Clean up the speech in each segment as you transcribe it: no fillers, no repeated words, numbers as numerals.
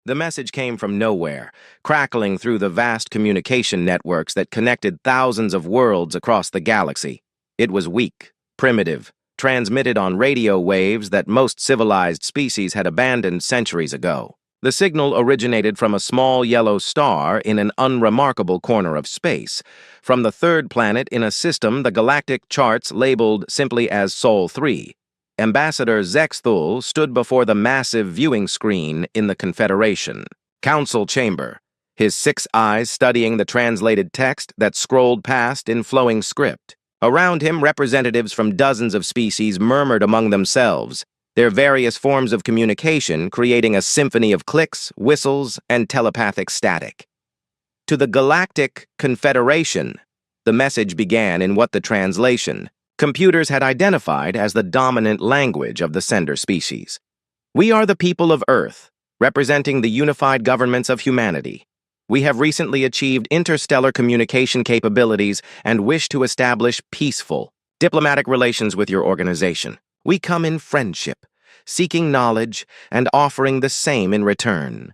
The message came from nowhere, crackling through the vast communication networks that connected thousands of worlds across the galaxy. It was weak, primitive, transmitted on radio waves that most civilized species had abandoned centuries ago. The signal originated from a small yellow star in an unremarkable corner of space, from the third planet in a system the galactic charts labeled simply as Sol 3. Ambassador Zexthul stood before the massive viewing screen in the Confederation Council chamber, his 6 eyes studying the translated text that scrolled past in flowing script. Around him, representatives from dozens of species murmured among themselves, their various forms of communication creating a symphony of clicks, whistles, and telepathic static. To the Galactic Confederation, the message began in what the translation computers had identified as the dominant language of the sender species. We are the people of Earth, representing the unified governments of humanity. We have recently achieved interstellar communication capabilities and wish to establish peaceful, diplomatic relations with your organization. We come in friendship, seeking knowledge and offering the same in return.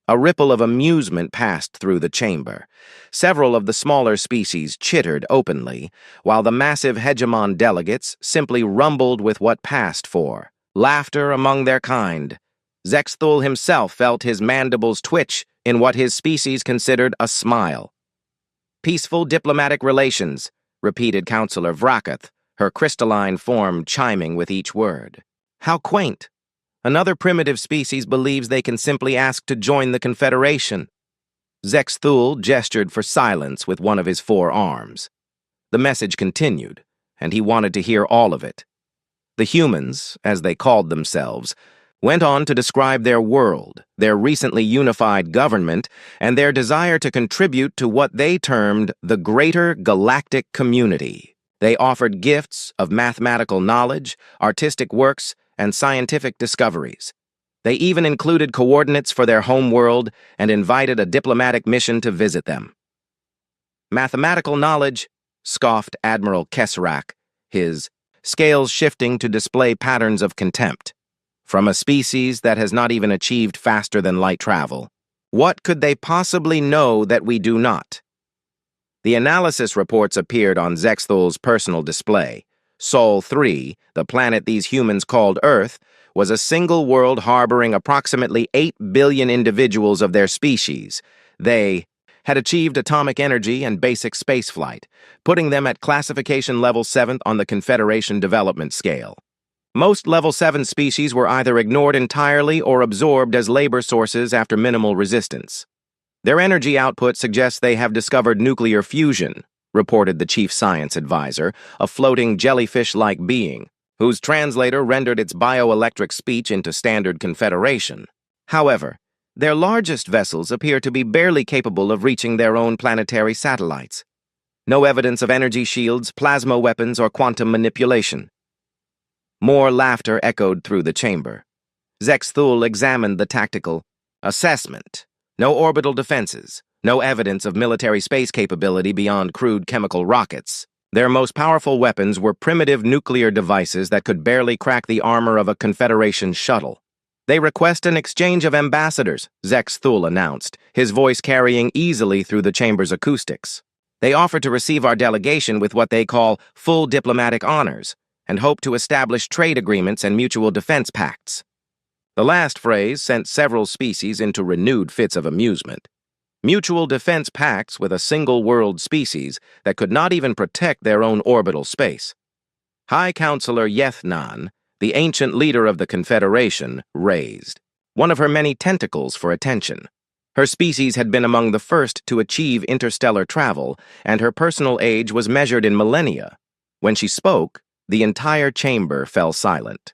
A ripple of amusement passed through the chamber. Several of the smaller species chittered openly, while the massive hegemon delegates simply rumbled with what passed for laughter among their kind. Zexthul himself felt his mandibles twitch in what his species considered a smile. Peaceful diplomatic relations, repeated Counselor Vrakath, her crystalline form chiming with each word. How quaint! Another primitive species believes they can simply ask to join the Confederation. Zexthul gestured for silence with one of his 4 arms. The message continued, and he wanted to hear all of it. The humans, as they called themselves, went on to describe their world, their recently unified government, and their desire to contribute to what they termed the greater galactic community. They offered gifts of mathematical knowledge, artistic works, and scientific discoveries. They even included coordinates for their home world and invited a diplomatic mission to visit them. Mathematical knowledge, scoffed Admiral Kesserak, his scales shifting to display patterns of contempt. From a species that has not even achieved faster-than-light travel. What could they possibly know that we do not? The analysis reports appeared on Zexthul's personal display. Sol 3, the planet these humans called Earth, was a single world harboring approximately 8 billion individuals of their species. They had achieved atomic energy and basic spaceflight, putting them at classification level 7th on the Confederation development scale. Most level 7 species were either ignored entirely or absorbed as labor sources after minimal resistance. Their energy output suggests they have discovered nuclear fusion, reported the chief science advisor, a floating jellyfish-like being, whose translator rendered its bioelectric speech into standard Confederation. However, their largest vessels appear to be barely capable of reaching their own planetary satellites. No evidence of energy shields, plasma weapons, or quantum manipulation. More laughter echoed through the chamber. Zexthul examined the tactical assessment. No orbital defenses. No evidence of military space capability beyond crude chemical rockets. Their most powerful weapons were primitive nuclear devices that could barely crack the armor of a Confederation shuttle. They request an exchange of ambassadors, Zexthul announced, his voice carrying easily through the chamber's acoustics. They offer to receive our delegation with what they call full diplomatic honors, and hope to establish trade agreements and mutual defense pacts. The last phrase sent several species into renewed fits of amusement. Mutual defense pacts with a single-world species that could not even protect their own orbital space. High Counselor Yethnan, the ancient leader of the Confederation, raised one of her many tentacles for attention. Her species had been among the first to achieve interstellar travel, and her personal age was measured in millennia. When she spoke, the entire chamber fell silent.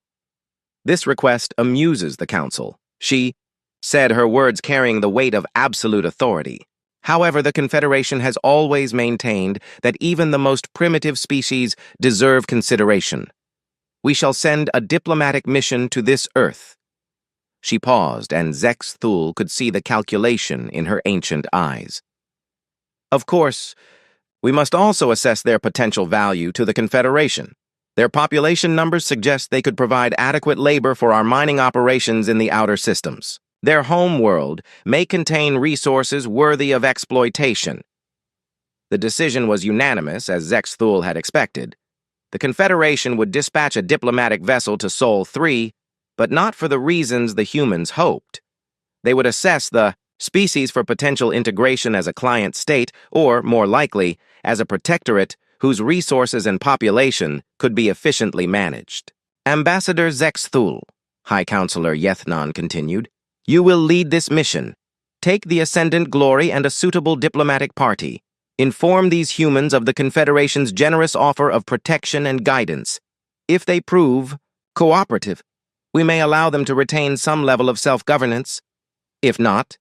This request amuses the Council. She said, her words carrying the weight of absolute authority. However, the Confederation has always maintained that even the most primitive species deserve consideration. We shall send a diplomatic mission to this Earth. She paused, and Zexthul could see the calculation in her ancient eyes. Of course, we must also assess their potential value to the Confederation. Their population numbers suggest they could provide adequate labor for our mining operations in the outer systems. Their home world may contain resources worthy of exploitation. The decision was unanimous, as Zexthul had expected. The Confederation would dispatch a diplomatic vessel to Sol 3, but not for the reasons the humans hoped. They would assess the species for potential integration as a client state, or, more likely, as a protectorate whose resources and population could be efficiently managed. Ambassador Zexthul, High Counselor Yethnon continued, you will lead this mission. Take the Ascendant Glory and a suitable diplomatic party. Inform these humans of the Confederation's generous offer of protection and guidance. If they prove cooperative, we may allow them to retain some level of self-governance. If not,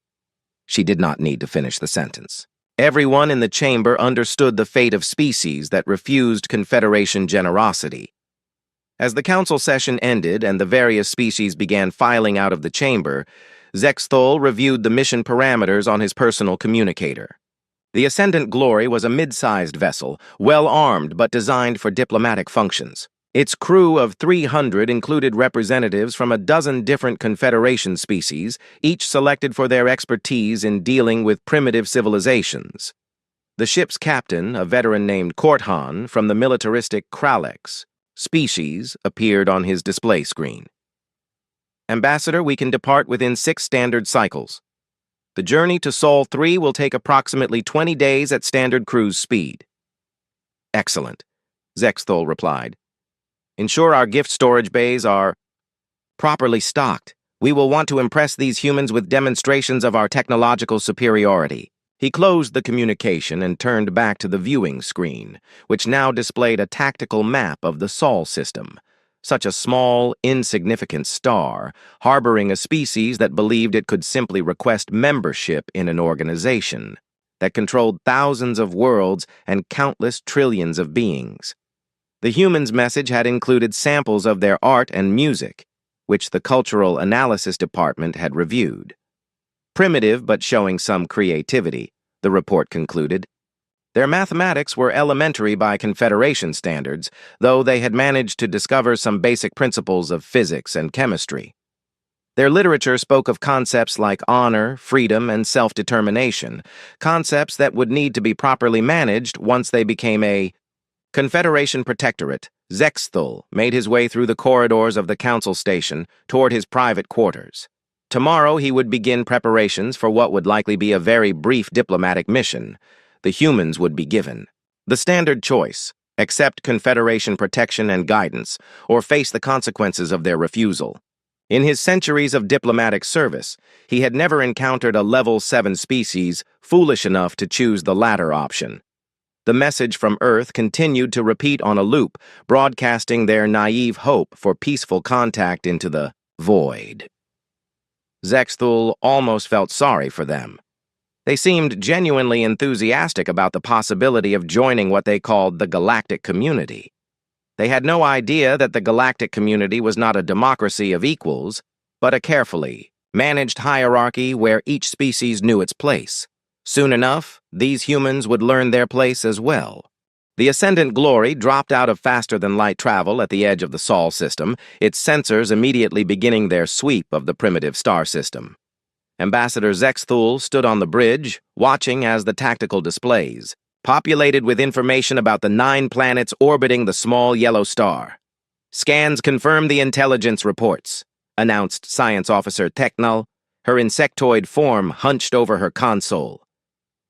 she did not need to finish the sentence. Everyone in the chamber understood the fate of species that refused Confederation generosity. As the council session ended and the various species began filing out of the chamber, Zexthul reviewed the mission parameters on his personal communicator. The Ascendant Glory was a mid-sized vessel, well-armed but designed for diplomatic functions. Its crew of 300 included representatives from a dozen different Confederation species, each selected for their expertise in dealing with primitive civilizations. The ship's captain, a veteran named Korthan from the militaristic Kralex species, appeared on his display screen. Ambassador, we can depart within 6 standard cycles. The journey to Sol 3 will take approximately 20 days at standard cruise speed. Excellent, Zexthul replied. Ensure our gift storage bays are properly stocked. We will want to impress these humans with demonstrations of our technological superiority. He closed the communication and turned back to the viewing screen, which now displayed a tactical map of the Sol system. Such a small, insignificant star, harboring a species that believed it could simply request membership in an organization that controlled thousands of worlds and countless trillions of beings. The humans' message had included samples of their art and music, which the Cultural Analysis Department had reviewed. Primitive but showing some creativity, the report concluded. Their mathematics were elementary by Confederation standards, though they had managed to discover some basic principles of physics and chemistry. Their literature spoke of concepts like honor, freedom, and self-determination, concepts that would need to be properly managed once they became a Confederation protectorate. Zexthul made his way through the corridors of the council station toward his private quarters. Tomorrow he would begin preparations for what would likely be a very brief diplomatic mission. The humans would be given the standard choice: accept Confederation protection and guidance, or face the consequences of their refusal. In his centuries of diplomatic service, he had never encountered a level 7 species foolish enough to choose the latter option. The message from Earth continued to repeat on a loop, broadcasting their naive hope for peaceful contact into the void. Zexthul almost felt sorry for them. They seemed genuinely enthusiastic about the possibility of joining what they called the galactic community. They had no idea that the galactic community was not a democracy of equals, but a carefully managed hierarchy where each species knew its place. Soon enough, these humans would learn their place as well. The Ascendant Glory dropped out of faster-than-light travel at the edge of the Sol system, its sensors immediately beginning their sweep of the primitive star system. Ambassador Zexthul stood on the bridge, watching as the tactical displays, populated with information about the 9 planets orbiting the small yellow star. Scans confirm the intelligence reports, announced Science Officer Technal, her insectoid form hunched over her console.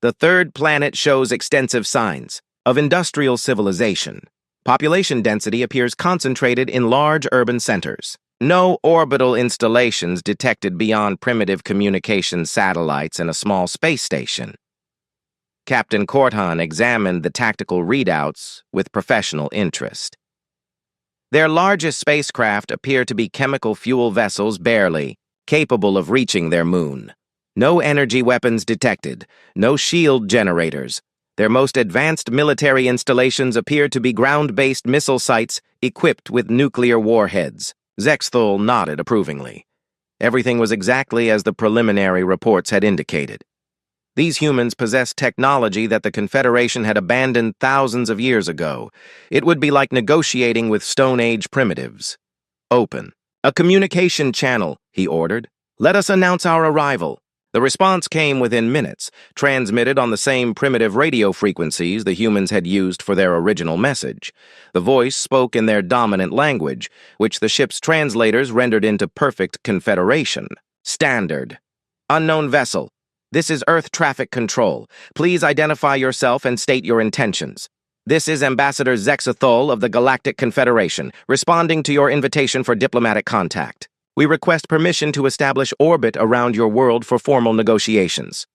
The 3rd planet shows extensive signs of industrial civilization. Population density appears concentrated in large urban centers. No orbital installations detected beyond primitive communication satellites and a small space station. Captain Korthan examined the tactical readouts with professional interest. Their largest spacecraft appear to be chemical fuel vessels barely capable of reaching their moon. No energy weapons detected, no shield generators. Their most advanced military installations appear to be ground-based missile sites equipped with nuclear warheads. Zexthul nodded approvingly. Everything was exactly as the preliminary reports had indicated. These humans possessed technology that the Confederation had abandoned thousands of years ago. It would be like negotiating with Stone Age primitives. Open a communication channel, he ordered. Let us announce our arrival. The response came within minutes, transmitted on the same primitive radio frequencies the humans had used for their original message. The voice spoke in their dominant language, which the ship's translators rendered into perfect Confederation. Standard. Unknown vessel. This is Earth Traffic Control. Please identify yourself and state your intentions. This is Ambassador Zexathol of the Galactic Confederation, responding to your invitation for diplomatic contact. We request permission to establish orbit around your world for formal negotiations.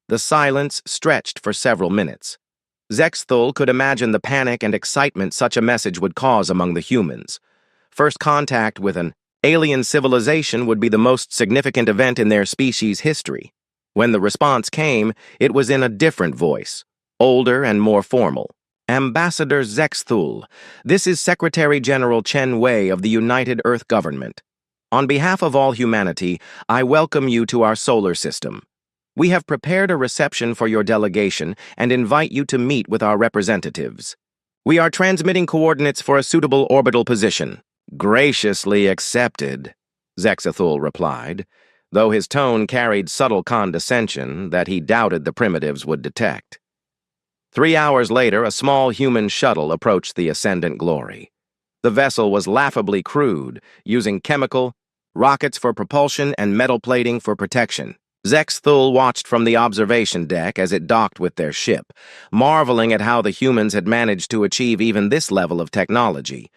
The silence stretched for several minutes. Zexthul could imagine the panic and excitement such a message would cause among the humans. First contact with an alien civilization would be the most significant event in their species' history. When the response came, it was in a different voice, older and more formal. Ambassador Zexthul, this is Secretary General Chen Wei of the United Earth Government. On behalf of all humanity, I welcome you to our solar system. We have prepared a reception for your delegation and invite you to meet with our representatives. We are transmitting coordinates for a suitable orbital position. Graciously accepted, Zexathul replied, though his tone carried subtle condescension that he doubted the primitives would detect. 3 hours later, a small human shuttle approached the Ascendant Glory. The vessel was laughably crude, using chemical, rockets for propulsion, and metal plating for protection. Zexthul watched from the observation deck as it docked with their ship, marveling at how the humans had managed to achieve even this level of technology.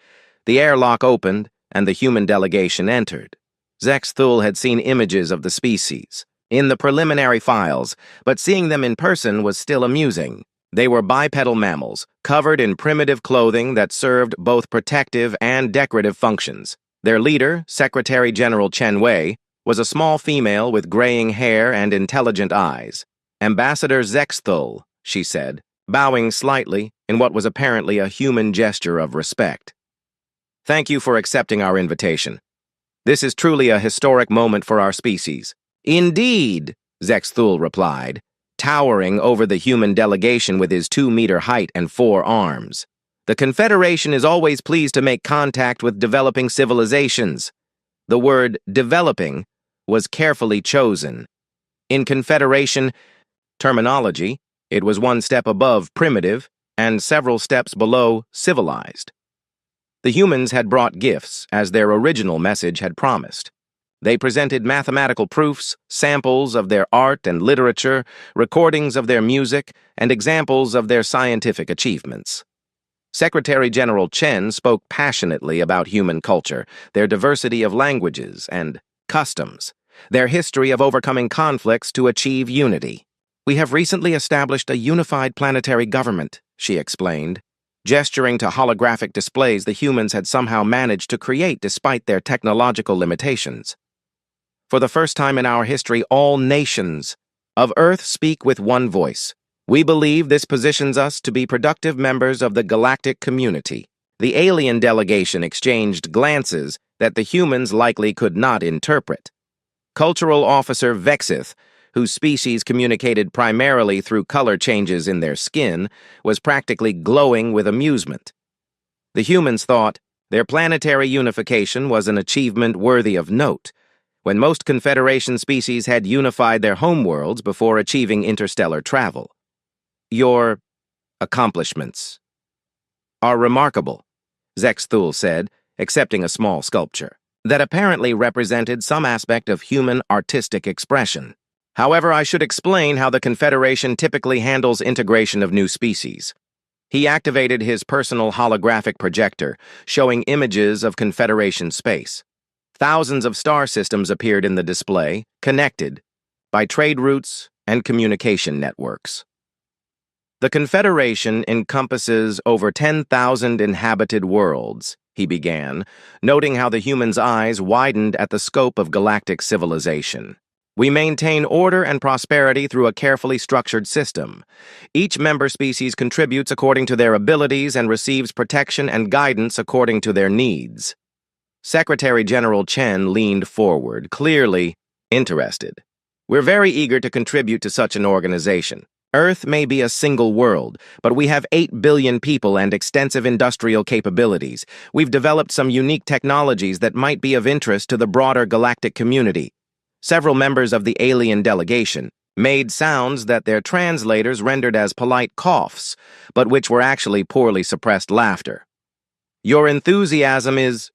The airlock opened, and the human delegation entered. Zexthul had seen images of the species in the preliminary files, but seeing them in person was still amusing. They were bipedal mammals, covered in primitive clothing that served both protective and decorative functions. Their leader, Secretary General Chen Wei, was a small female with graying hair and intelligent eyes. Ambassador Zexthul, she said, bowing slightly in what was apparently a human gesture of respect. Thank you for accepting our invitation. This is truly a historic moment for our species. Indeed, Zexthul replied, towering over the human delegation with his 2-meter height and 4 arms. The Confederation is always pleased to make contact with developing civilizations. The word developing was carefully chosen. In Confederation terminology, it was one step above primitive and several steps below civilized. The humans had brought gifts, as their original message had promised. They presented mathematical proofs, samples of their art and literature, recordings of their music, and examples of their scientific achievements. Secretary General Chen spoke passionately about human culture, their diversity of languages and customs, their history of overcoming conflicts to achieve unity. We have recently established a unified planetary government, she explained, gesturing to holographic displays the humans had somehow managed to create despite their technological limitations. For the first time in our history, all nations of Earth speak with one voice. We believe this positions us to be productive members of the galactic community. The alien delegation exchanged glances that the humans likely could not interpret. Cultural Officer Vexith, whose species communicated primarily through color changes in their skin, was practically glowing with amusement. The humans thought their planetary unification was an achievement worthy of note, when most Confederation species had unified their homeworlds before achieving interstellar travel. Your accomplishments are remarkable, Zexthul said, accepting a small sculpture that apparently represented some aspect of human artistic expression. However, I should explain how the Confederation typically handles integration of new species. He activated his personal holographic projector, showing images of Confederation space. Thousands of star systems appeared in the display, connected by trade routes and communication networks. The Confederation encompasses over 10,000 inhabited worlds, he began, noting how the humans' eyes widened at the scope of galactic civilization. We maintain order and prosperity through a carefully structured system. Each member species contributes according to their abilities and receives protection and guidance according to their needs. Secretary General Chen leaned forward, clearly interested. We're very eager to contribute to such an organization. Earth may be a single world, but we have 8 billion people and extensive industrial capabilities. We've developed some unique technologies that might be of interest to the broader galactic community. Several members of the alien delegation made sounds that their translators rendered as polite coughs, but which were actually poorly suppressed laughter. Your enthusiasm is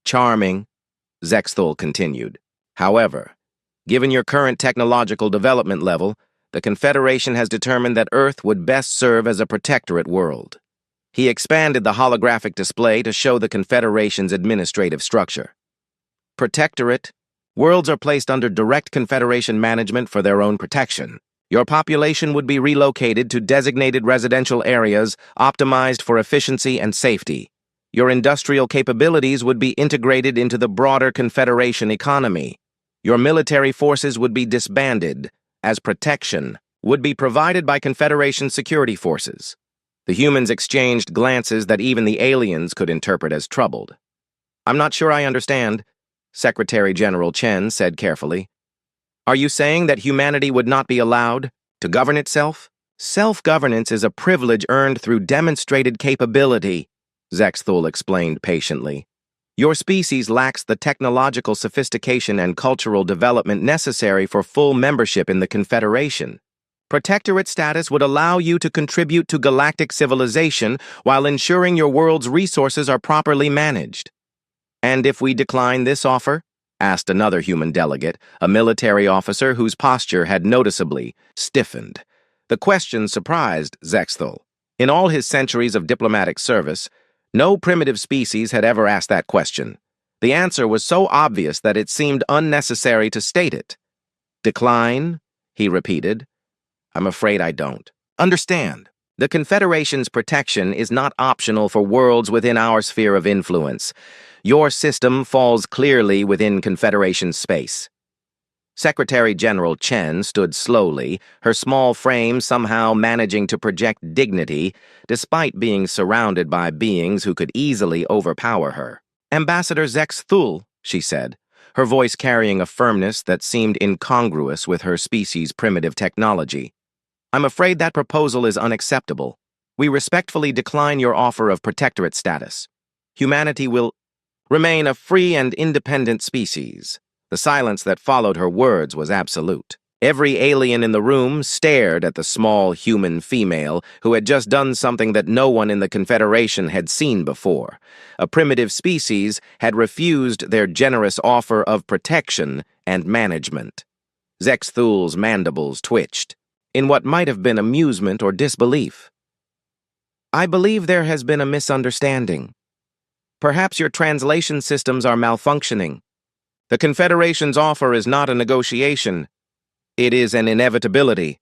charming, Zexthul continued. However, given your current technological development level, the Confederation has determined that Earth would best serve as a protectorate world. He expanded the holographic display to show the Confederation's administrative structure. Protectorate. Worlds are placed under direct Confederation management for their own protection. Your population would be relocated to designated residential areas optimized for efficiency and safety. Your industrial capabilities would be integrated into the broader Confederation economy. Your military forces would be disbanded, as protection would be provided by Confederation security forces. The humans exchanged glances that even the aliens could interpret as troubled. "I'm not sure I understand," Secretary General Chen said carefully. "Are you saying that humanity would not be allowed to govern itself?" "Self-governance is a privilege earned through demonstrated capability," Zexthul explained patiently. "Your species lacks the technological sophistication and cultural development necessary for full membership in the Confederation. Protectorate status would allow you to contribute to galactic civilization while ensuring your world's resources are properly managed." "And if we decline this offer?" asked another human delegate, a military officer whose posture had noticeably stiffened. The question surprised Zexthul. In all his centuries of diplomatic service, no primitive species had ever asked that question. The answer was so obvious that it seemed unnecessary to state it. "Decline?" he repeated. "I'm afraid I don't. Understand, the Confederation's protection is not optional for worlds within our sphere of influence. Your system falls clearly within Confederation space." Secretary General Chen stood slowly, her small frame somehow managing to project dignity, despite being surrounded by beings who could easily overpower her. "Ambassador Zexthul," she said, her voice carrying a firmness that seemed incongruous with her species' primitive technology. "I'm afraid that proposal is unacceptable. We respectfully decline your offer of protectorate status. Humanity will remain a free and independent species." The silence that followed her words was absolute. Every alien in the room stared at the small human female who had just done something that no one in the Confederation had seen before. A primitive species had refused their generous offer of protection and management. Zexthul's mandibles twitched, in what might have been amusement or disbelief. "I believe there has been a misunderstanding. Perhaps your translation systems are malfunctioning. The Confederation's offer is not a negotiation. It is an inevitability."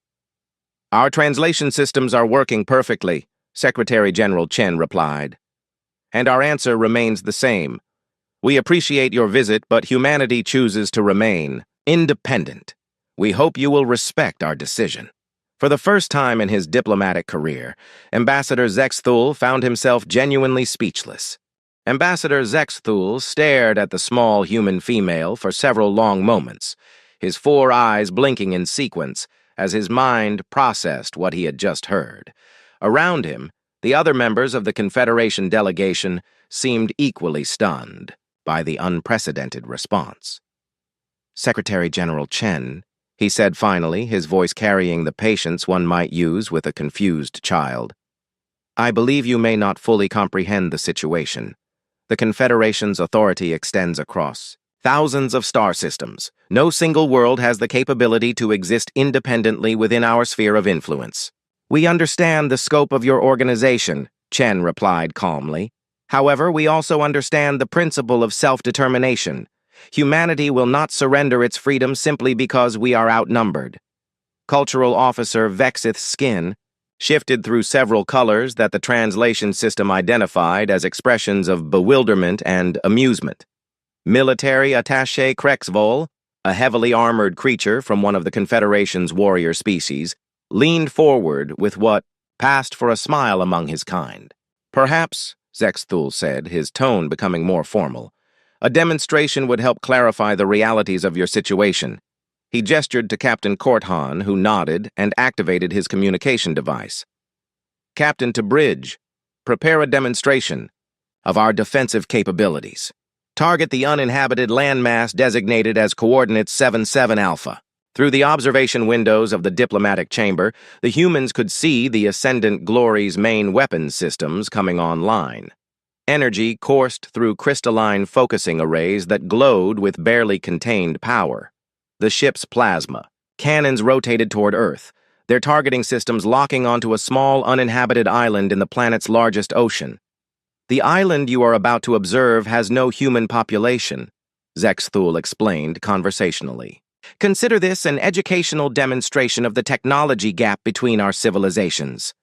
"Our translation systems are working perfectly," Secretary General Chen replied. "And our answer remains the same. We appreciate your visit, but humanity chooses to remain independent. We hope you will respect our decision." For the first time in his diplomatic career, Ambassador Zexthul found himself genuinely speechless. Ambassador Zexthul stared at the small human female for several long moments, his 4 eyes blinking in sequence as his mind processed what he had just heard. Around him, the other members of the Confederation delegation seemed equally stunned by the unprecedented response. "Secretary General Chen," he said finally, his voice carrying the patience one might use with a confused child, "I believe you may not fully comprehend the situation. The Confederation's authority extends across thousands of star systems. No single world has the capability to exist independently within our sphere of influence." "We understand the scope of your organization," Chen replied calmly. "However, we also understand the principle of self-determination. Humanity will not surrender its freedom simply because we are outnumbered." Cultural Officer Vexith's skin shifted through several colors that the translation system identified as expressions of bewilderment and amusement. Military Attaché Krexvol, a heavily armored creature from one of the Confederation's warrior species, leaned forward with what passed for a smile among his kind. "Perhaps," Zexthul said, his tone becoming more formal, "a demonstration would help clarify the realities of your situation. He gestured to Captain Korthan, who nodded and activated his communication device. Captain to bridge. Prepare a demonstration of our defensive capabilities. Target the uninhabited landmass designated as coordinates 77 Alpha. Through the observation windows of the diplomatic chamber, the humans could see the Ascendant Glory's main weapons systems coming online. Energy coursed through crystalline focusing arrays that glowed with barely contained power. The ship's plasma. Cannons rotated toward Earth, their targeting systems locking onto a small uninhabited island in the planet's largest ocean. The island you are about to observe has no human population, Zexthul explained conversationally. Consider this an educational demonstration of the technology gap between our civilizations.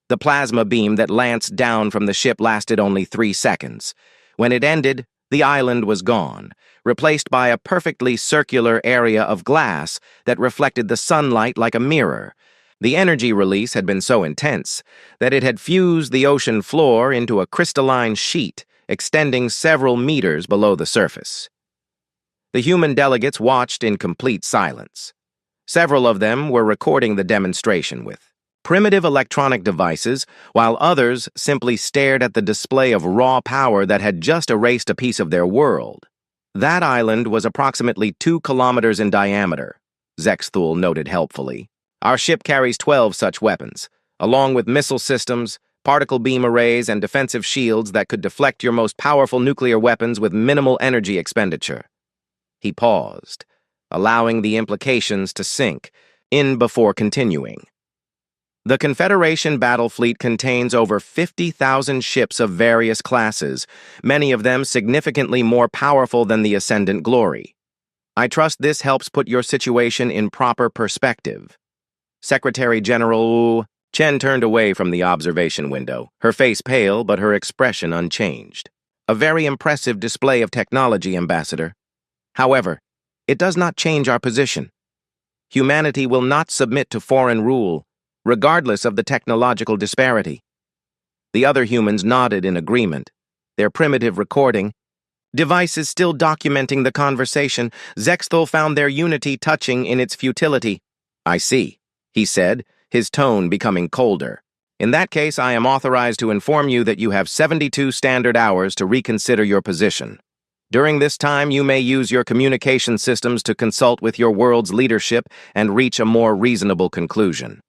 The plasma beam that lanced down from the ship lasted only 3 seconds. When it ended, the island was gone, replaced by a perfectly circular area of glass that reflected the sunlight like a mirror. The energy release had been so intense that it had fused the ocean floor into a crystalline sheet extending several meters below the surface. The human delegates watched in complete silence. Several of them were recording the demonstration with primitive electronic devices, while others simply stared at the display of raw power that had just erased a piece of their world. That island was approximately 2 kilometers in diameter, Zexthul noted helpfully. Our ship carries 12 such weapons, along with missile systems, particle beam arrays, and defensive shields that could deflect your most powerful nuclear weapons with minimal energy expenditure. He paused, allowing the implications to sink in before continuing. The Confederation battle fleet contains over 50,000 ships of various classes, many of them significantly more powerful than the Ascendant Glory. I trust this helps put your situation in proper perspective. Secretary General Chen turned away from the observation window, her face pale but her expression unchanged. A very impressive display of technology, Ambassador. However, it does not change our position. Humanity will not submit to foreign rule, regardless of the technological disparity. The other humans nodded in agreement, their primitive recording devices still documenting the conversation. Zexthul found their unity touching in its futility. I see, he said, his tone becoming colder. In that case, I am authorized to inform you that you have 72 standard hours to reconsider your position. During this time, you may use your communication systems to consult with your world's leadership and reach a more reasonable conclusion.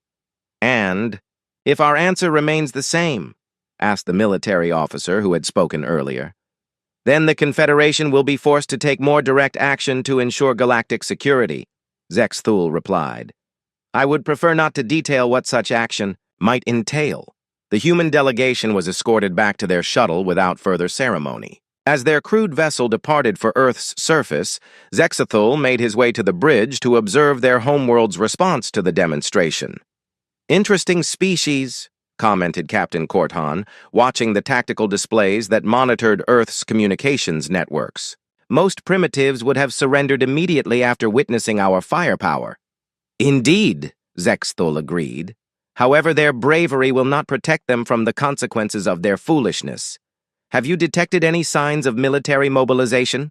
And if our answer remains the same, asked the military officer who had spoken earlier, then the Confederation will be forced to take more direct action to ensure galactic security, Zexthul replied. I would prefer not to detail what such action might entail. The human delegation was escorted back to their shuttle without further ceremony. As their crewed vessel departed for Earth's surface, Zexthul made his way to the bridge to observe their homeworld's response to the demonstration. Interesting species, commented Captain Korthan, watching the tactical displays that monitored Earth's communications networks. Most primitives would have surrendered immediately after witnessing our firepower. Indeed, Zexthul agreed. However, their bravery will not protect them from the consequences of their foolishness. Have you detected any signs of military mobilization?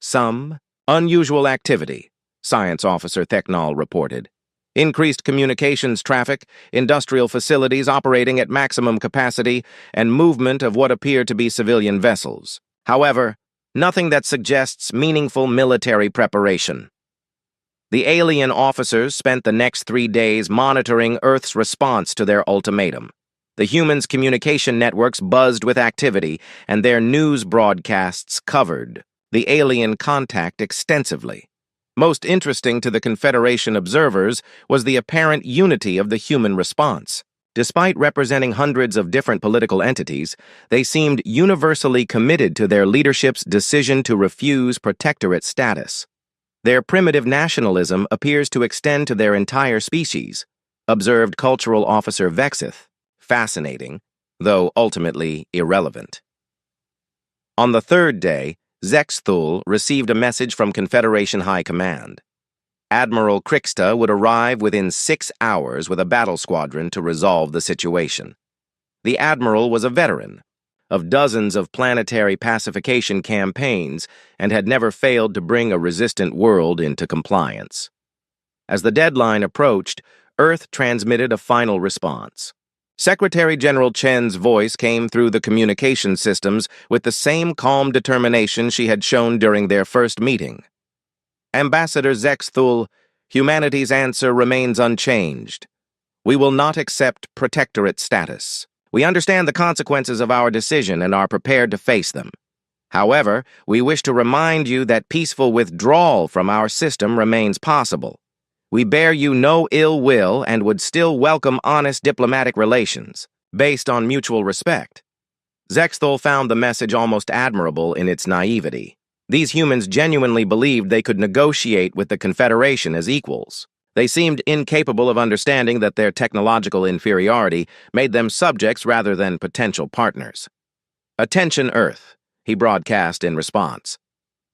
Some unusual activity, Science Officer Theknal reported. Increased communications traffic, industrial facilities operating at maximum capacity, and movement of what appear to be civilian vessels. However, nothing that suggests meaningful military preparation. The alien officers spent the next 3 days monitoring Earth's response to their ultimatum. The humans' communication networks buzzed with activity, and their news broadcasts covered the alien contact extensively. Most interesting to the Confederation observers was the apparent unity of the human response. Despite representing hundreds of different political entities, they seemed universally committed to their leadership's decision to refuse protectorate status. Their primitive nationalism appears to extend to their entire species, observed Cultural Officer Vexith. Fascinating, though ultimately irrelevant. On the 3rd day, Zexthul received a message from Confederation High Command. Admiral Kriksta would arrive within 6 hours with a battle squadron to resolve the situation. The admiral was a veteran, of dozens of planetary pacification campaigns and had never failed to bring a resistant world into compliance. As the deadline approached, Earth transmitted a final response. Secretary General Chen's voice came through the communication systems with the same calm determination she had shown during their first meeting. Ambassador Zexthul, humanity's answer remains unchanged. We will not accept protectorate status. We understand the consequences of our decision and are prepared to face them. However, we wish to remind you that peaceful withdrawal from our system remains possible. We bear you no ill will and would still welcome honest diplomatic relations, based on mutual respect. Zexthul found the message almost admirable in its naivety. These humans genuinely believed they could negotiate with the Confederation as equals. They seemed incapable of understanding that their technological inferiority made them subjects rather than potential partners. "Attention, Earth," he broadcast in response.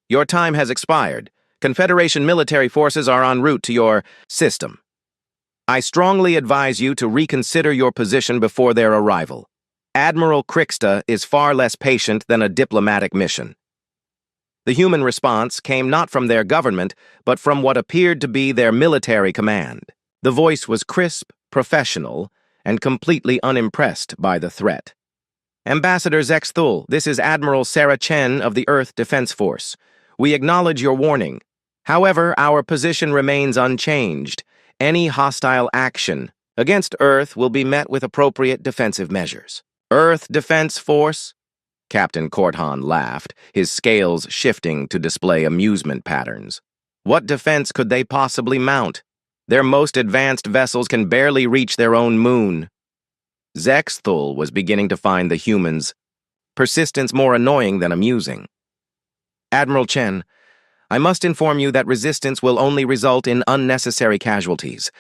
"Your time has expired. Confederation military forces are en route to your system. I strongly advise you to reconsider your position before their arrival. Admiral Kriksta is far less patient than a diplomatic mission." The human response came not from their government, but from what appeared to be their military command. The voice was crisp, professional, and completely unimpressed by the threat. "Ambassador Zexthul, this is Admiral Sarah Chen of the Earth Defense Force. We acknowledge your warning. However, our position remains unchanged. Any hostile action against Earth will be met with appropriate defensive measures." "Earth Defense Force?" Captain Korthan laughed, his scales shifting to display amusement patterns. "What defense could they possibly mount? Their most advanced vessels can barely reach their own moon." Zexthul was beginning to find the humans' persistence more annoying than amusing. "Admiral Chen, I must inform you that resistance will only result in unnecessary casualties.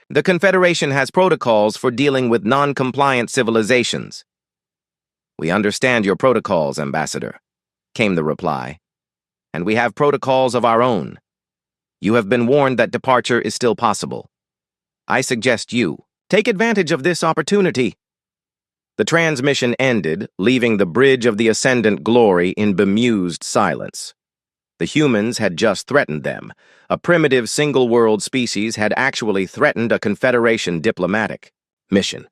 The Confederation has protocols for dealing with non-compliant civilizations." "We understand your protocols, Ambassador," came the reply. "And we have protocols of our own. You have been warned that departure is still possible. I suggest you take advantage of this opportunity." The transmission ended, leaving the bridge of the Ascendant Glory in bemused silence. The humans had just threatened them. A primitive single-world species had actually threatened a Confederation diplomatic mission.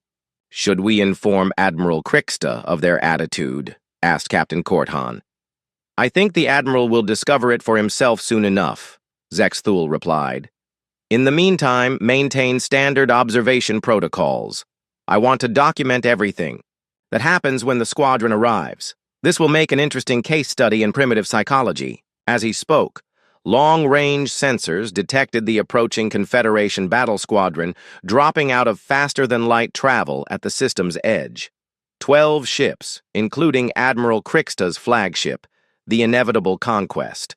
"Should we inform Admiral Kriksta of their attitude?" asked Captain Korthan. "I think the Admiral will discover it for himself soon enough," Zexthul replied. "In the meantime, maintain standard observation protocols. I want to document everything that happens when the squadron arrives. This will make an interesting case study in primitive psychology." As he spoke, long-range sensors detected the approaching Confederation battle squadron dropping out of faster-than-light travel at the system's edge. 12 ships, including Admiral Kriksta's flagship, the Inevitable Conquest.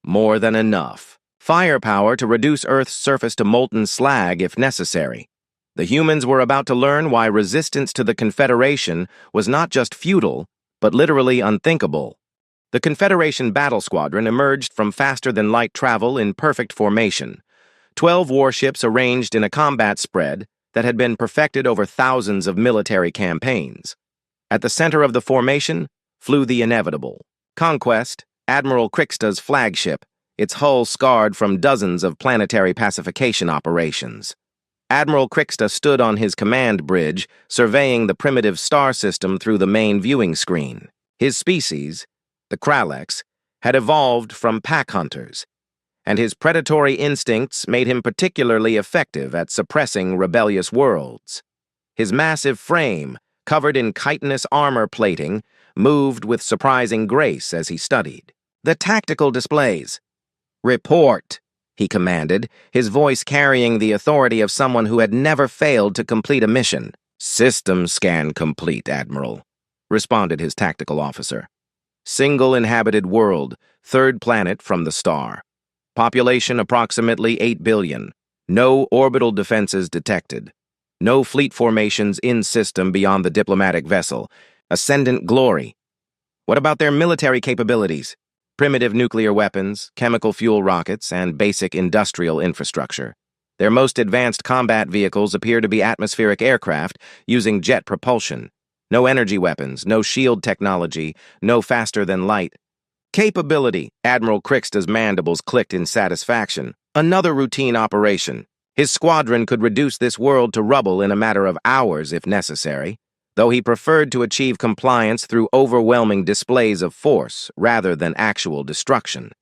More than enough. Firepower to reduce Earth's surface to molten slag if necessary. The humans were about to learn why resistance to the Confederation was not just futile, but literally unthinkable. The Confederation battle squadron emerged from faster-than-light travel in perfect formation. 12 warships arranged in a combat spread that had been perfected over thousands of military campaigns. At the center of the formation flew the Inevitable Conquest, Admiral Kriksta's flagship, its hull scarred from dozens of planetary pacification operations. Admiral Kriksta stood on his command bridge, surveying the primitive star system through the main viewing screen. His species, the Kralex, had evolved from pack hunters, and his predatory instincts made him particularly effective at suppressing rebellious worlds. His massive frame, covered in chitinous armor plating, moved with surprising grace as he studied the tactical displays. "Report," he commanded, his voice carrying the authority of someone who had never failed to complete a mission. "System scan complete, Admiral," responded his tactical officer. "Single inhabited world, third planet from the star. Population approximately 8 billion. No orbital defenses detected. No fleet formations in system beyond the diplomatic vessel. Ascendant Glory. What about their military capabilities? Primitive nuclear weapons, chemical fuel rockets, and basic industrial infrastructure. Their most advanced combat vehicles appear to be atmospheric aircraft using jet propulsion. No energy weapons, no shield technology, no faster than light. Capability. Admiral Crixta's mandibles clicked in satisfaction. Another routine operation. His squadron could reduce this world to rubble in a matter of hours if necessary, though he preferred to achieve compliance through overwhelming displays of force rather than actual destruction.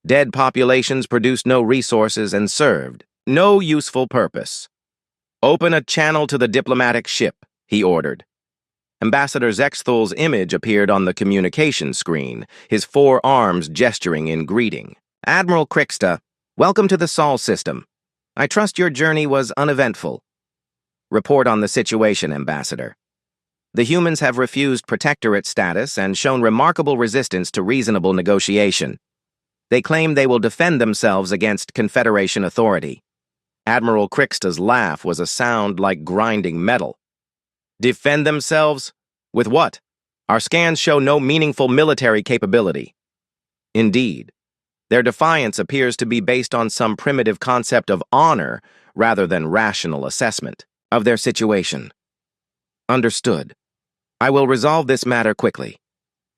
Dead populations produced no resources and served no useful purpose. "Open a channel to the diplomatic ship," he ordered. Ambassador Zexthul's image appeared on the communication screen, his four arms gesturing in greeting. "Admiral Crixta, welcome to the Sol system. I trust your journey was uneventful. Report on the situation, Ambassador. The humans have refused protectorate status and shown remarkable resistance to reasonable negotiation. They claim they will defend themselves against Confederation authority." Admiral Crixta's laugh was a sound like grinding metal. "Defend themselves? With what? Our scans show no meaningful military capability." "Indeed. Their defiance appears to be based on some primitive concept of honor rather than rational assessment of their situation." "Understood. I will resolve this matter quickly.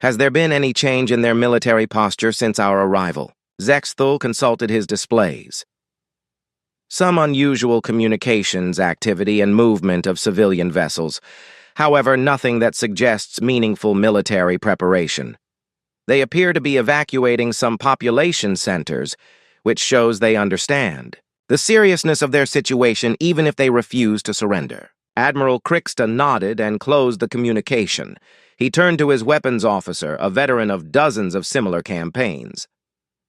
Has there been any change in their military posture since our arrival?" Zexthul consulted his displays. "Some unusual communications activity and movement of civilian vessels. However, nothing that suggests meaningful military preparation. They appear to be evacuating some population centers, which shows they understand the seriousness of their situation even if they refuse to surrender." Admiral Crixta nodded and closed the communication. He turned to his weapons officer, a veteran of dozens of similar campaigns.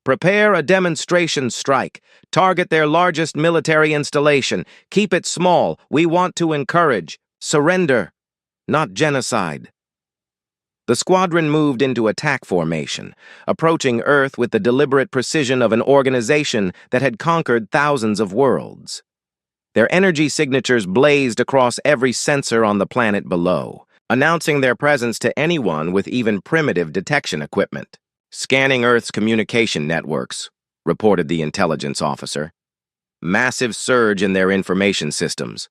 "Prepare a demonstration strike. Target their largest military installation. Keep it small. We want to encourage surrender, not genocide." The squadron moved into attack formation, approaching Earth with the deliberate precision of an organization that had conquered thousands of worlds. Their energy signatures blazed across every sensor on the planet below, announcing their presence to anyone with even primitive detection equipment. "Scanning Earth's communication networks," reported the intelligence officer. "Massive surge in their information systems.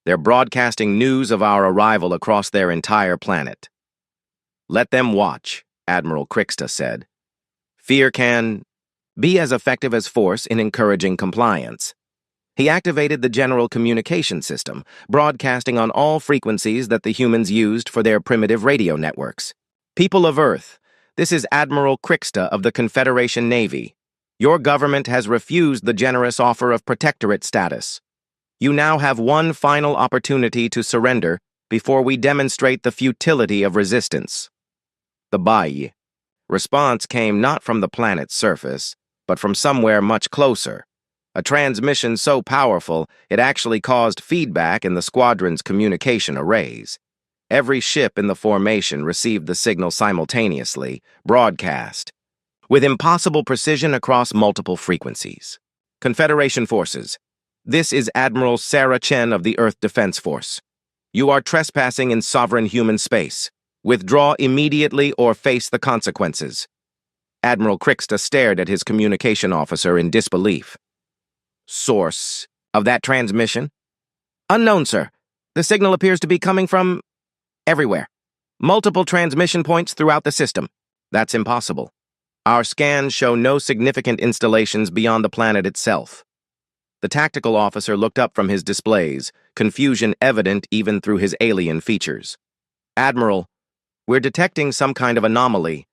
They're broadcasting news of our arrival across their entire planet." "Let them watch," Admiral Crixta said. "Fear can be as effective as force in encouraging compliance." He activated the general communication system, broadcasting on all frequencies that the humans used for their primitive radio networks. "People of Earth, this is Admiral Crixta of the Confederation Navy. Your government has refused the generous offer of protectorate status. You now have one final opportunity to surrender before we demonstrate the futility of resistance." The Bai response came not from the planet's surface, but from somewhere much closer. A transmission so powerful it actually caused feedback in the squadron's communication arrays. Every ship in the formation received the signal simultaneously, broadcast, with impossible precision across multiple frequencies. "Confederation forces, this is Admiral Sarah Chen of the Earth Defense Force. You are trespassing in sovereign human space. Withdraw immediately or face the consequences." Admiral Crixta stared at his communication officer in disbelief. "Source of that transmission?" "Unknown, sir. The signal appears to be coming from everywhere. Multiple transmission points throughout the system." "That's impossible. Our scans show no significant installations beyond the planet itself." The tactical officer looked up from his displays, confusion evident even through his alien features. "Admiral, we're detecting some kind of anomaly.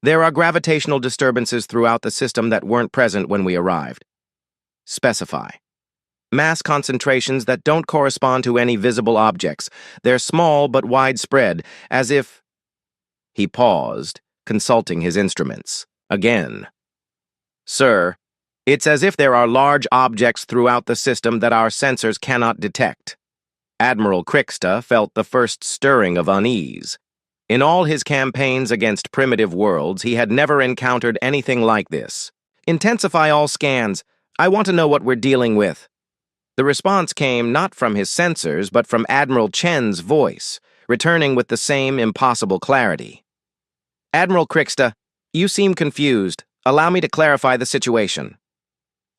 There are gravitational disturbances throughout the system that weren't present when we arrived." "Specify." "Mass concentrations that don't correspond to any visible objects. They're small but widespread, as if—" He paused, consulting his instruments. Again. "Sir, it's as if there are large objects throughout the system that our sensors cannot detect." Admiral Crixta felt the first stirring of unease. In all his campaigns against primitive worlds, he had never encountered anything like this. "Intensify all scans. I want to know what we're dealing with." The response came not from his sensors, but from Admiral Chen's voice, returning with the same impossible clarity. "Admiral Crixta, you seem confused. Allow me to clarify the situation."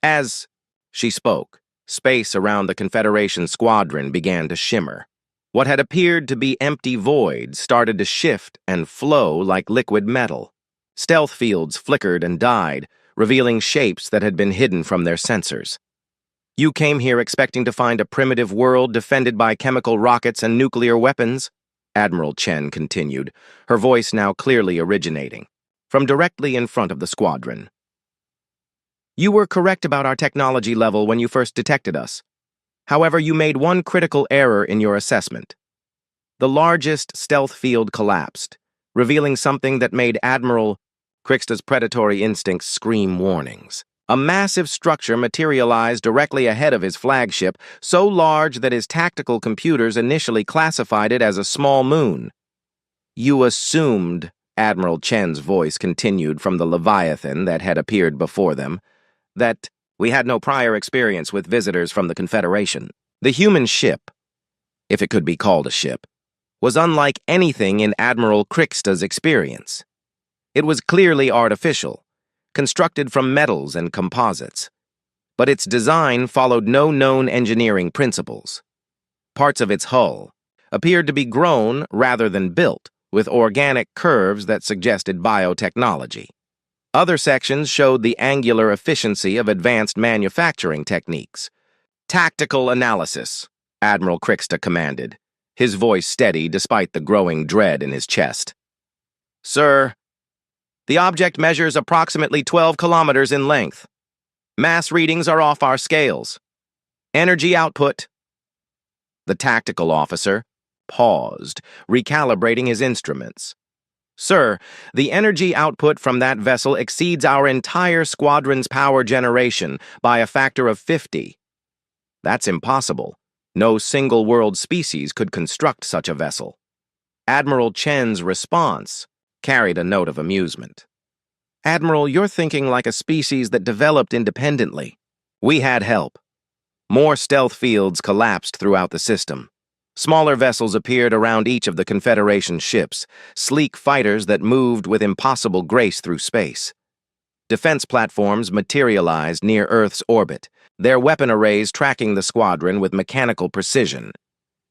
As she spoke, space around the Confederation squadron began to shimmer. What had appeared to be empty voids started to shift and flow like liquid metal. Stealth fields flickered and died, revealing shapes that had been hidden from their sensors. You came here expecting to find a primitive world defended by chemical rockets and nuclear weapons? Admiral Chen continued, her voice now clearly originating from directly in front of the squadron. You were correct about our technology level when you first detected us. However, you made one critical error in your assessment. The largest stealth field collapsed, revealing something that made Admiral Krixta's predatory instincts scream warnings. A massive structure materialized directly ahead of his flagship, so large that his tactical computers initially classified it as a small moon. You assumed, Admiral Chen's voice continued from the Leviathan that had appeared before them, that we had no prior experience with visitors from the Confederation. The human ship, if it could be called a ship, was unlike anything in Admiral Krixta's experience. It was clearly artificial, constructed from metals and composites, but its design followed no known engineering principles. Parts of its hull appeared to be grown rather than built, with organic curves that suggested biotechnology. Other sections showed the angular efficiency of advanced manufacturing techniques. Tactical analysis, Admiral Krixta commanded, his voice steady despite the growing dread in his chest. Sir, the object measures approximately 12 kilometers in length. Mass readings are off our scales. Energy output. The tactical officer paused, recalibrating his instruments. Sir, the energy output from that vessel exceeds our entire squadron's power generation by a factor of 50. That's impossible. No single world species could construct such a vessel. Admiral Chen's response carried a note of amusement. Admiral, you're thinking like a species that developed independently. We had help. More stealth fields collapsed throughout the system. Smaller vessels appeared around each of the Confederation ships, sleek fighters that moved with impossible grace through space. Defense platforms materialized near Earth's orbit, their weapon arrays tracking the squadron with mechanical precision.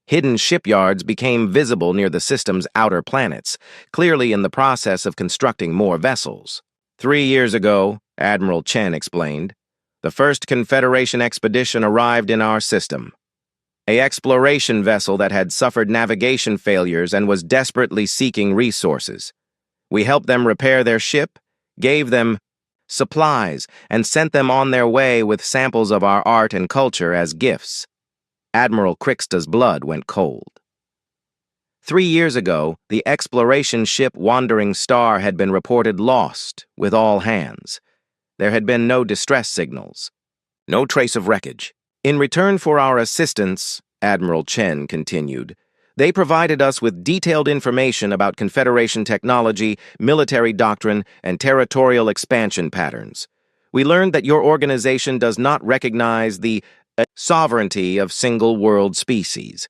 Hidden shipyards became visible near the system's outer planets, clearly in the process of constructing more vessels. 3 years ago, Admiral Chen explained, the first Confederation expedition arrived in our system. An exploration vessel that had suffered navigation failures and was desperately seeking resources. We helped them repair their ship, gave them supplies, and sent them on their way with samples of our art and culture as gifts. Admiral Krixta's blood went cold. 3 years ago, the exploration ship Wandering Star had been reported lost with all hands. There had been no distress signals, no trace of wreckage. In return for our assistance, Admiral Chen continued, they provided us with detailed information about Confederation technology, military doctrine, and territorial expansion patterns. We learned that your organization does not recognize the sovereignty of single-world species.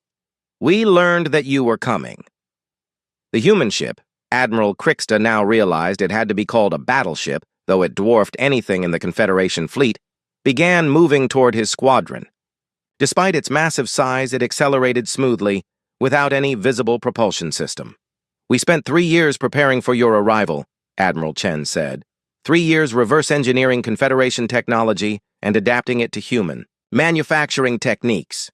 We learned that you were coming. The human ship, Admiral Krixta now realized it had to be called a battleship, though it dwarfed anything in the Confederation fleet, began moving toward his squadron. Despite its massive size, it accelerated smoothly, without any visible propulsion system. We spent 3 years preparing for your arrival, Admiral Chen said. 3 years reverse engineering Confederation technology and adapting it to human manufacturing techniques.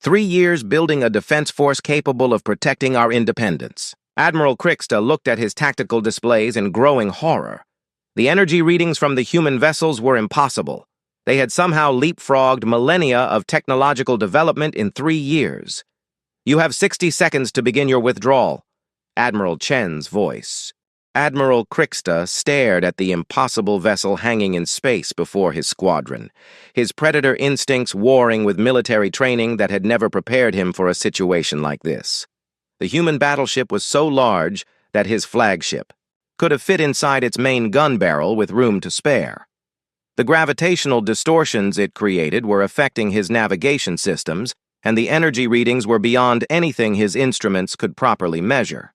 3 years building a defense force capable of protecting our independence. Admiral Krixta looked at his tactical displays in growing horror. The energy readings from the human vessels were impossible. They had somehow leapfrogged millennia of technological development in 3 years. You have 60 seconds to begin your withdrawal. Admiral Chen's voice. Admiral Krixta stared at the impossible vessel hanging in space before his squadron, his predator instincts warring with military training that had never prepared him for a situation like this. The human battleship was so large that his flagship could have fit inside its main gun barrel with room to spare. The gravitational distortions it created were affecting his navigation systems, and the energy readings were beyond anything his instruments could properly measure.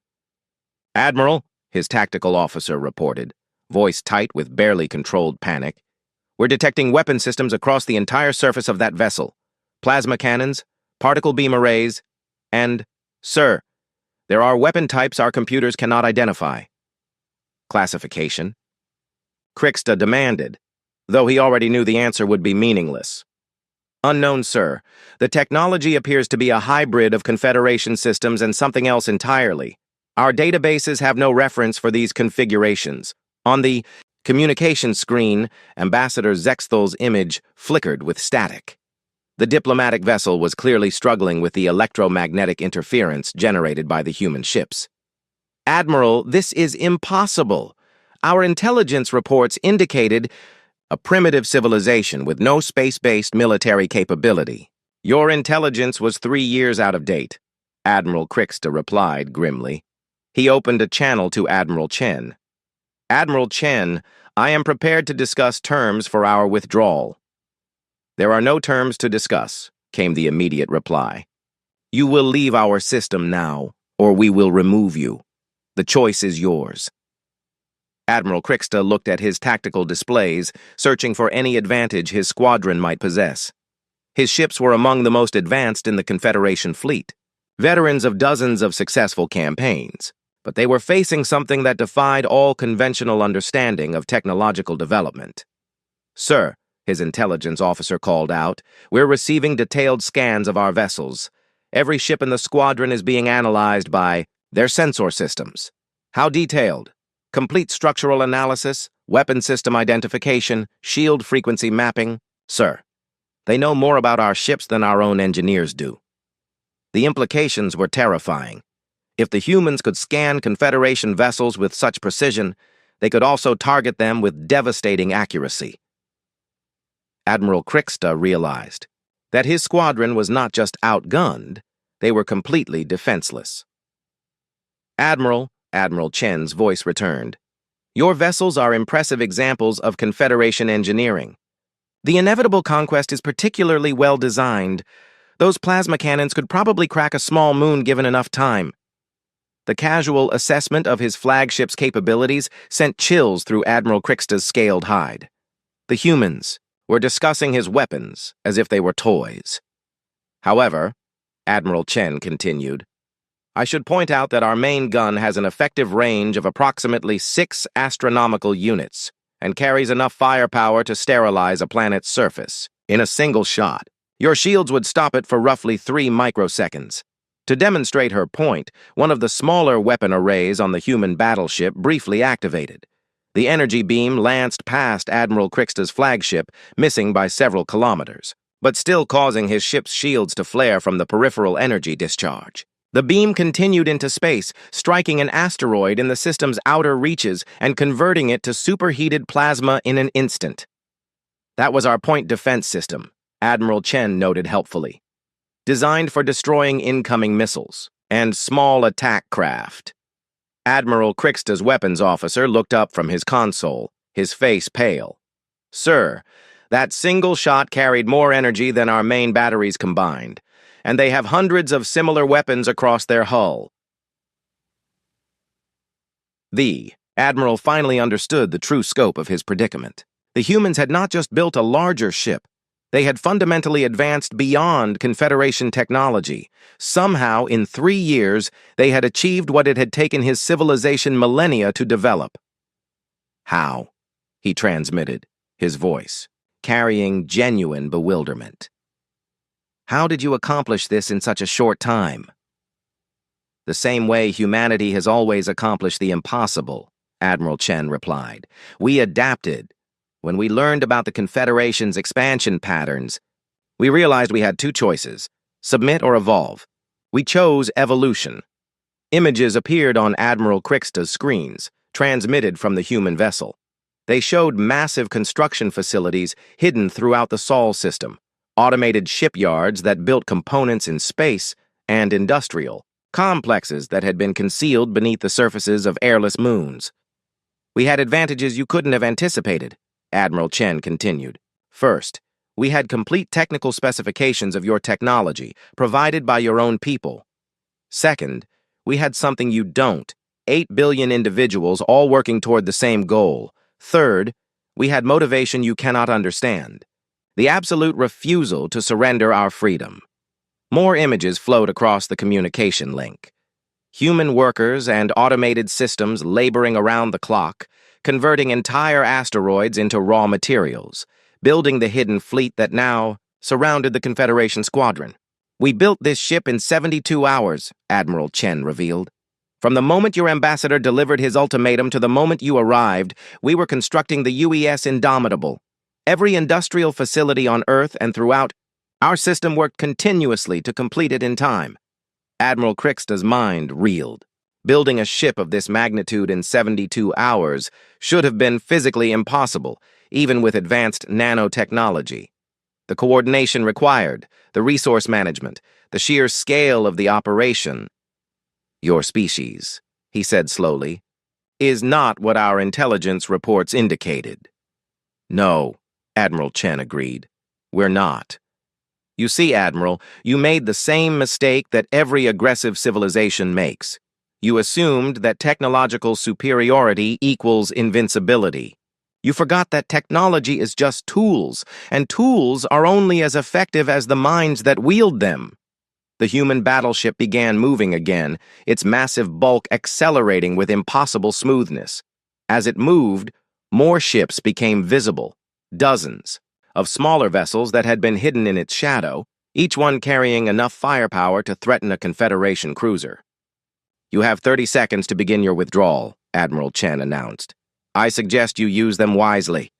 Admiral, his tactical officer reported, voice tight with barely controlled panic, we're detecting weapon systems across the entire surface of that vessel. Plasma cannons, particle beam arrays, and Sir, there are weapon types our computers cannot identify. Classification? Krixta demanded, though he already knew the answer would be meaningless. Unknown, sir. The technology appears to be a hybrid of Confederation systems and something else entirely. Our databases have no reference for these configurations. On the communication screen, Ambassador Zexthal's image flickered with static. The diplomatic vessel was clearly struggling with the electromagnetic interference generated by the human ships. Admiral, this is impossible. Our intelligence reports indicated a primitive civilization with no space-based military capability. Your intelligence was 3 years out of date, Admiral Krixta replied grimly. He opened a channel to Admiral Chen. Admiral Chen, I am prepared to discuss terms for our withdrawal. There are no terms to discuss, came the immediate reply. You will leave our system now, or we will remove you. The choice is yours. Admiral Krixta looked at his tactical displays, searching for any advantage his squadron might possess. His ships were among the most advanced in the Confederation fleet, veterans of dozens of successful campaigns, but they were facing something that defied all conventional understanding of technological development. Sir, his intelligence officer called out, we're receiving detailed scans of our vessels. Every ship in the squadron is being analyzed by their sensor systems. How detailed? Complete structural analysis, weapon system identification, shield frequency mapping. Sir, they know more about our ships than our own engineers do. The implications were terrifying. If the humans could scan Confederation vessels with such precision, they could also target them with devastating accuracy. Admiral Krixta realized that his squadron was not just outgunned, they were completely defenseless. Admiral Chen's voice returned. Your vessels are impressive examples of Confederation engineering. The inevitable conquest is particularly well designed. Those plasma cannons could probably crack a small moon given enough time. The casual assessment of his flagship's capabilities sent chills through Admiral Krixta's scaled hide. The humans were discussing his weapons as if they were toys. However, Admiral Chen continued, I should point out that our main gun has an effective range of approximately 6 astronomical units and carries enough firepower to sterilize a planet's surface in a single shot. Your shields would stop it for roughly 3 microseconds. To demonstrate her point, one of the smaller weapon arrays on the human battleship briefly activated. The energy beam lanced past Admiral Krixta's flagship, missing by several kilometers, but still causing his ship's shields to flare from the peripheral energy discharge. The beam continued into space, striking an asteroid in the system's outer reaches and converting it to superheated plasma in an instant. That was our point defense system, Admiral Chen noted helpfully. Designed for destroying incoming missiles and small attack craft. Admiral Krixta's weapons officer looked up from his console, his face pale. Sir, that single shot carried more energy than our main batteries combined, and they have hundreds of similar weapons across their hull. The Admiral finally understood the true scope of his predicament. The humans had not just built a larger ship, they had fundamentally advanced beyond Confederation technology. Somehow, in 3 years, they had achieved what it had taken his civilization millennia to develop. How? He transmitted, his voice carrying genuine bewilderment. How did you accomplish this in such a short time? The same way humanity has always accomplished the impossible, Admiral Chen replied. We adapted. When we learned about the Confederation's expansion patterns, we realized we had 2 choices, submit or evolve. We chose evolution. Images appeared on Admiral Krixta's screens, transmitted from the human vessel. They showed massive construction facilities hidden throughout the Sol system, automated shipyards that built components in space, and industrial complexes that had been concealed beneath the surfaces of airless moons. We had advantages you couldn't have anticipated, Admiral Chen continued. First, we had complete technical specifications of your technology, provided by your own people. Second, we had something you don't, 8 billion individuals all working toward the same goal. Third, we had motivation you cannot understand. The absolute refusal to surrender our freedom. More images flowed across the communication link. Human workers and automated systems laboring around the clock, converting entire asteroids into raw materials, building the hidden fleet that now surrounded the Confederation squadron. "We built this ship in 72 hours, Admiral Chen revealed. From the moment your ambassador delivered his ultimatum to the moment you arrived, we were constructing the UES Indomitable. Every industrial facility on Earth and throughout, our system worked continuously to complete it in time." Admiral Krixta's mind reeled. Building a ship of this magnitude in 72 hours should have been physically impossible, even with advanced nanotechnology. The coordination required, the resource management, the sheer scale of the operation. "Your species," he said slowly, "is not what our intelligence reports indicated." "No," Admiral Chen agreed. "We're not. You see, Admiral, you made the same mistake that every aggressive civilization makes. You assumed that technological superiority equals invincibility. You forgot that technology is just tools, and tools are only as effective as the minds that wield them." The human battleship began moving again, its massive bulk accelerating with impossible smoothness. As it moved, more ships became visible, dozens, of smaller vessels that had been hidden in its shadow, each one carrying enough firepower to threaten a Confederation cruiser. "You have 30 seconds to begin your withdrawal," Admiral Chen announced. "I suggest you use them wisely."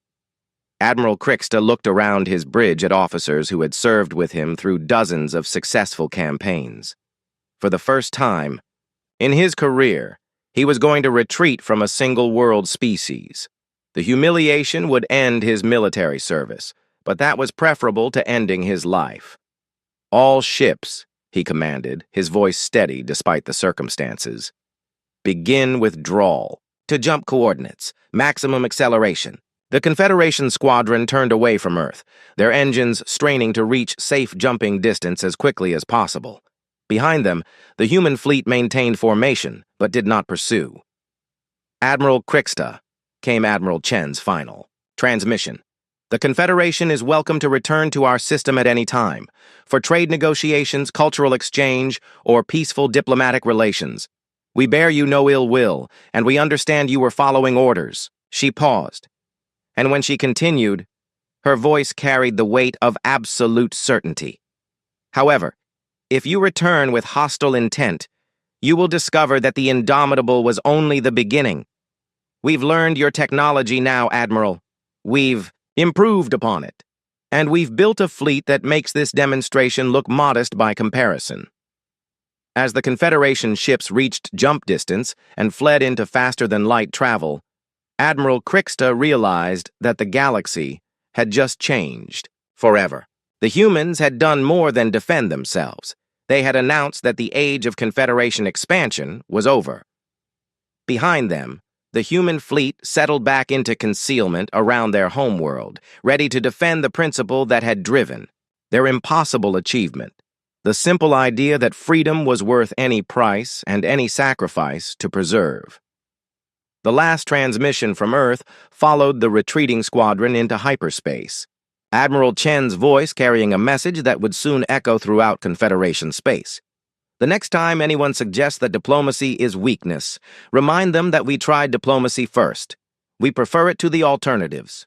Admiral Krixta looked around his bridge at officers who had served with him through dozens of successful campaigns. For the first time in his career, he was going to retreat from a single-world species. The humiliation would end his military service, but that was preferable to ending his life. "All ships," he commanded, his voice steady despite the circumstances. "Begin withdrawal. To jump coordinates. Maximum acceleration." The Confederation squadron turned away from Earth, their engines straining to reach safe jumping distance as quickly as possible. Behind them, the human fleet maintained formation, but did not pursue. "Admiral Krixta," came Admiral Chen's final transmission. "The Confederation is welcome to return to our system at any time, for trade negotiations, cultural exchange, or peaceful diplomatic relations. We bear you no ill will, and we understand you were following orders." She paused, and when she continued, her voice carried the weight of absolute certainty. "However, if you return with hostile intent, you will discover that the Indomitable was only the beginning. We've learned your technology now, Admiral. We've improved upon it, and we've built a fleet that makes this demonstration look modest by comparison." As the Confederation ships reached jump distance and fled into faster-than-light travel, Admiral Krixta realized that the galaxy had just changed forever. The humans had done more than defend themselves. They had announced that the age of Confederation expansion was over. Behind them, the human fleet settled back into concealment around their homeworld, ready to defend the principle that had driven their impossible achievement, the simple idea that freedom was worth any price and any sacrifice to preserve. The last transmission from Earth followed the retreating squadron into hyperspace, Admiral Chen's voice carrying a message that would soon echo throughout Confederation space. "The next time anyone suggests that diplomacy is weakness, remind them that we tried diplomacy first. We prefer it to the alternatives."